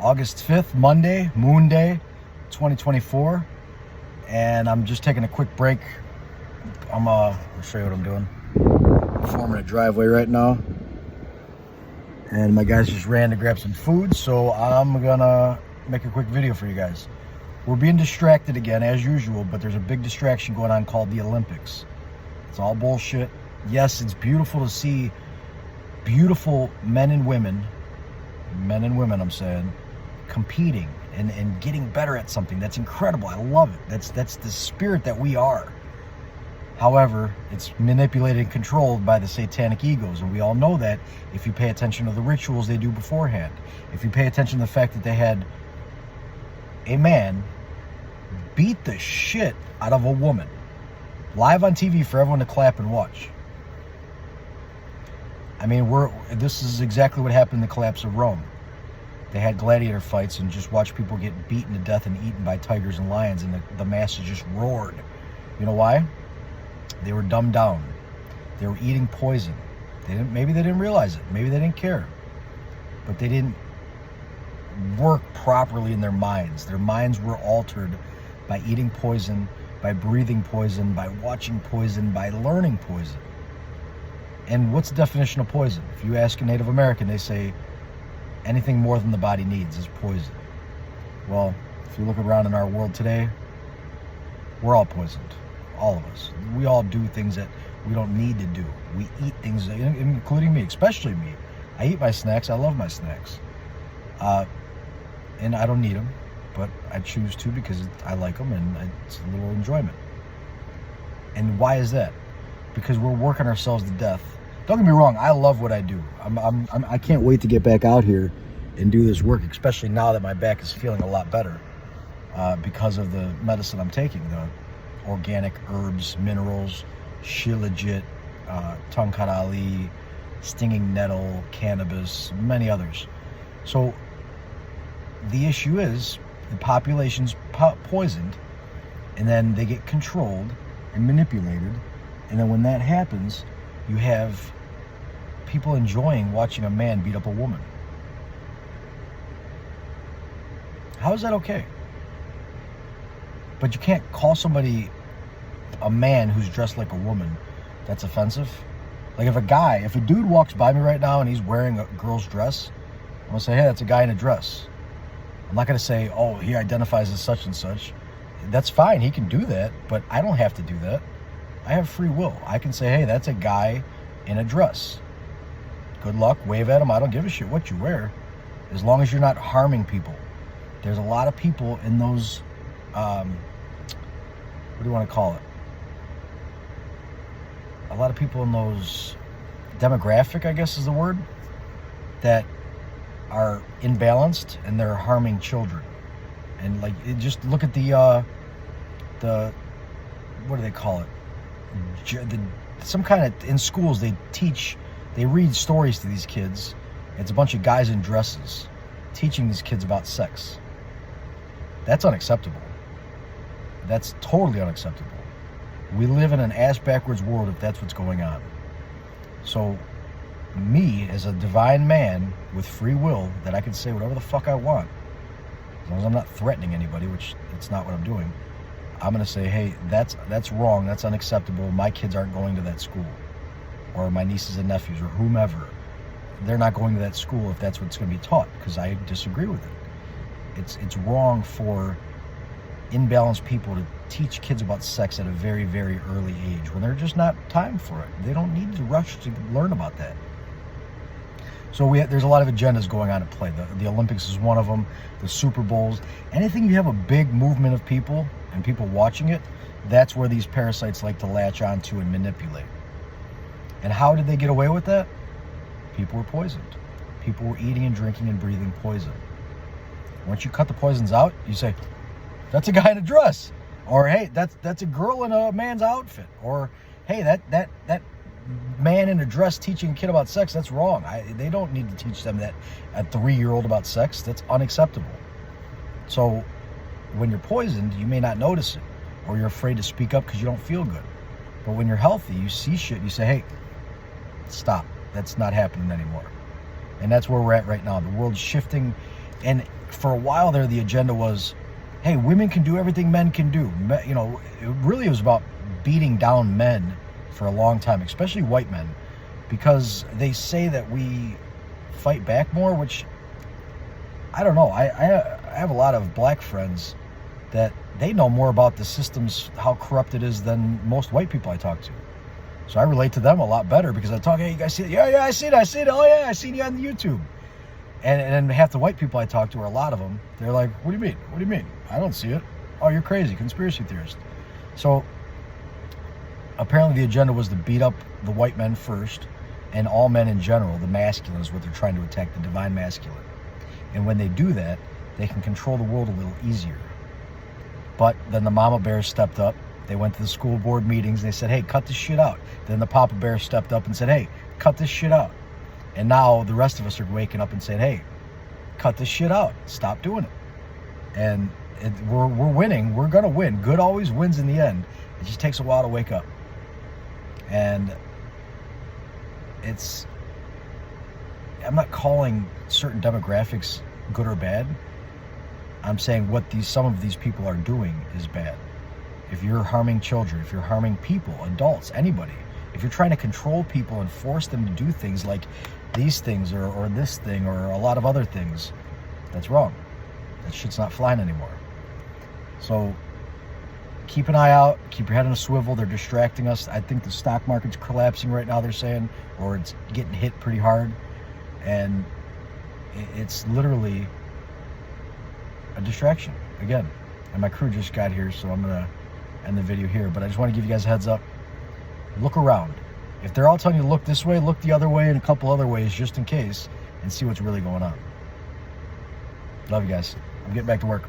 August 5th, Monday, Moon Day, 2024. And I'm just taking a quick break. I'll show you what I'm doing. I'm forming a driveway right now. And my guys just ran to grab some food, so I'm gonna make a quick video for you guys. We're being distracted again, as usual, but there's a big distraction going on called the Olympics. It's all bullshit. Yes, it's beautiful to see beautiful men and women I'm saying, competing and getting better at something. That's incredible. I love it. That's the spirit that we are. However, it's manipulated and controlled by the satanic egos, and we all know that if you pay attention to the rituals they do beforehand. If you pay attention to the fact that they had a man beat the shit out of a woman live on TV for everyone to clap and watch. I mean, this is exactly what happened in the collapse of Rome. They had gladiator fights and just watched people get beaten to death and eaten by tigers and lions, and the masses just roared. You know why? They were dumbed down. They were eating poison. Maybe they didn't realize it. Maybe they didn't care. But they didn't work properly in their minds. Their minds were altered by eating poison, by breathing poison, by watching poison, by learning poison. And what's the definition of poison? If you ask a Native American, they say anything more than the body needs is poison. Well, if you look around in our world today, we're all poisoned. All of us. We all do things that we don't need to do. We eat things, including me, especially me. I eat my snacks. I love my snacks. And I don't need them, but I choose to because I like them and it's a little enjoyment. And why is that? Because we're working ourselves to death. Don't get me wrong, I love what I do. I can't wait to get back out here and do this work, especially now that my back is feeling a lot better because of the medicine I'm taking, the organic herbs, minerals, Shilajit, Tongkat Ali, stinging nettle, cannabis, many others. So the issue is the population's poisoned, and then they get controlled and manipulated, and then when that happens, you have people enjoying watching a man beat up a woman. How is that okay? But you can't call somebody a man who's dressed like a woman. That's offensive. Like if a dude walks by me right now and he's wearing a girl's dress, I'm gonna say, hey, that's a guy in a dress. I'm not gonna say, oh, he identifies as such and such. That's fine, he can do that, but I don't have to do that. I have free will. I can say, hey, that's a guy in a dress. Good luck, wave at him. I don't give a shit what you wear, as long as you're not harming people. There's a lot of people in those, what do you want to call it? A lot of people in those demographic, I guess is the word, that are imbalanced and they're harming children. And like, just look at the what do they call it? Some kind of, in schools they read stories to these kids. It's a bunch of guys in dresses teaching these kids about sex. That's unacceptable. That's totally unacceptable. We live in an ass-backwards world if that's what's going on. So, me, as a divine man with free will, that I can say whatever the fuck I want, as long as I'm not threatening anybody, which it's not what I'm doing, I'm going to say, hey, that's wrong, that's unacceptable, my kids aren't going to that school. Or my nieces and nephews, or whomever. They're not going to that school if that's what's going to be taught, because I disagree with it. It's wrong for imbalanced people to teach kids about sex at a very, very early age when there's just not time for it. They don't need to rush to learn about that. So there's a lot of agendas going on at play. The Olympics is one of them, the Super Bowls. Anything you have a big movement of people and people watching it, that's where these parasites like to latch onto and manipulate. And how did they get away with that? People were poisoned. People were eating and drinking and breathing poison. Once you cut the poisons out, you say, that's a guy in a dress. Or, hey, that's a girl in a man's outfit. Or, hey, that man in a dress teaching a kid about sex, that's wrong. They don't need to teach them that a 3-year-old about sex. That's unacceptable. So when you're poisoned, you may not notice it, or you're afraid to speak up because you don't feel good. But when you're healthy, you see shit, you say, hey, stop. That's not happening anymore. And that's where we're at right now. The world's shifting. And for a while there, the agenda was, hey, women can do everything men can do. You know, it really was about beating down men for a long time, especially white men, because they say that we fight back more, which I don't know. I have a lot of black friends that they know more about the systems, how corrupt it is, than most white people I talk to. So I relate to them a lot better because I talk, hey, you guys see it? Yeah, I see it. Oh, yeah, I seen you on YouTube. And half the white people I talk to, or a lot of them, they're like, what do you mean? What do you mean? I don't see it. Oh, you're crazy. Conspiracy theorist. So apparently the agenda was to beat up the white men first, and all men in general. The masculine is what they're trying to attack, the divine masculine. And when they do that, they can control the world a little easier. But then the mama bears stepped up. They went to the school board meetings. They said, hey, cut this shit out. Then the papa bear stepped up and said, hey, cut this shit out. And now the rest of us are waking up and saying, hey, cut this shit out. Stop doing it. And we're winning. We're going to win. Good always wins in the end. It just takes a while to wake up. And I'm not calling certain demographics good or bad. I'm saying what some of these people are doing is bad. If you're harming children, if you're harming people, adults, anybody, if you're trying to control people and force them to do things like these things or this thing or a lot of other things, that's wrong. That shit's not flying anymore. So keep an eye out, keep your head on a swivel. They're distracting us. I think the stock market's collapsing right now, they're saying, or it's getting hit pretty hard. And it's literally a distraction again. And my crew just got here, so I'm gonna end the video here, but I just want to give you guys a heads up. Look around. If they're all telling you to look this way, look the other way and a couple other ways just in case, and see what's really going on. Love you guys. I'm getting back to work.